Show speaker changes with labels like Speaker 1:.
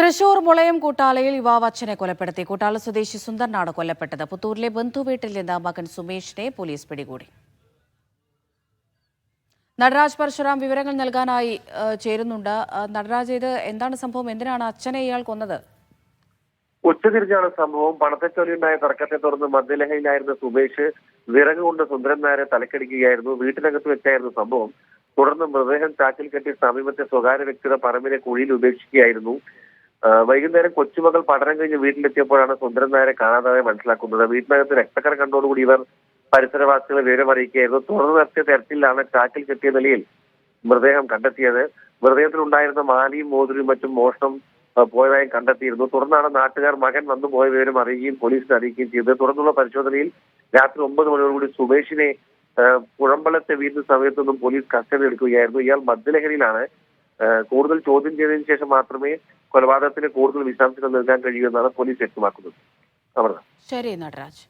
Speaker 1: തൃശൂർ മുളയം കൂട്ടാലയിൽ യുവാവ് അച്ഛനെ കൊലപ്പെടുത്തി. കൂട്ടാല സ്വദേശി സുന്ദറിനാണ് കൊല്ലപ്പെട്ടത്. പുത്തൂരിലെ ബന്ധുവീട്ടിൽ നിന്ന് മകൻ സുമേഷിനെ പോലീസ് പിടികൂടി. നടരാജ് പരശുറാം വിവരങ്ങൾ നൽകാനായി ചേരുന്നുണ്ട്. നടരാജ്, ഇത് എന്താണ് സംഭവം? എന്തിനാണ് അച്ഛനെ ഇയാൾ കൊന്നത്?
Speaker 2: ഉച്ചതിരിഞ്ഞാണ് സംഭവം. പണത്തെച്ചൊല്ലിയുണ്ടായ തർക്കത്തെ തുടർന്ന് മദ്യലഹരിയിലായിരുന്ന സുമേഷ് വിറക് കൊണ്ട് സുന്ദരൻ നായരെ തലക്കടിക്കുകയായിരുന്നു. വീട്ടിനകത്ത് വെച്ചായിരുന്നു സംഭവം. തുടർന്ന് മൃതദേഹം ചാക്കിൽ കെട്ടി സമീപത്തെ സ്വകാര്യ വ്യക്തിയുടെ പറമ്പിലെ കുഴിയിൽ ഉപേക്ഷിക്കുകയായിരുന്നു. വൈകുന്നേരം കൊച്ചുമകൾ പഠനം കഴിഞ്ഞ് വീട്ടിലെത്തിയപ്പോഴാണ് സുന്ദരൻ നായരെ കാണാതായി മനസ്സിലാക്കുന്നത്. വീട്ടിനകത്ത് രക്തക്കര കണ്ടോടുകൂടി ഇവർ പരിസരവാസികളെ വിവരം അറിയിക്കുകയായിരുന്നു. തുടർന്ന് നടത്തിയ തെരച്ചിലാണ് ചാക്കിൽ കെട്ടിയ നിലയിൽ മൃതദേഹം കണ്ടെത്തിയത്. മൃതദേഹത്തിലുണ്ടായിരുന്ന മാലയും മോതിരവും മറ്റും മോഷണം പോയതായി കണ്ടെത്തിയിരുന്നു. തുടർന്നാണ് നാട്ടുകാർ മകൻ വന്നു പോയ വിവരം അറിയുകയും പോലീസിനെ അറിയിക്കുകയും ചെയ്തത്. തുടർന്നുള്ള പരിശോധനയിൽ രാത്രി 9 മണിയോടുകൂടി സുമേഷിനെ പുഴമ്പളത്തെ വീടിന് സമയത്തൊന്നും പോലീസ് കസ്റ്റഡി എടുക്കുകയായിരുന്നു. ഇയാൾ മദ്യലഹരിയിലാണ്. കൂടുതൽ ചോദ്യം ചെയ്തതിനു ശേഷം മാത്രമേ കൊലപാതകത്തിന് കൂടുതൽ വിശദാംശങ്ങൾ നൽകാൻ കഴിയൂ എന്നാണ് പോലീസ് വ്യക്തമാക്കുന്നത്.
Speaker 1: ശരി നടരാജ്.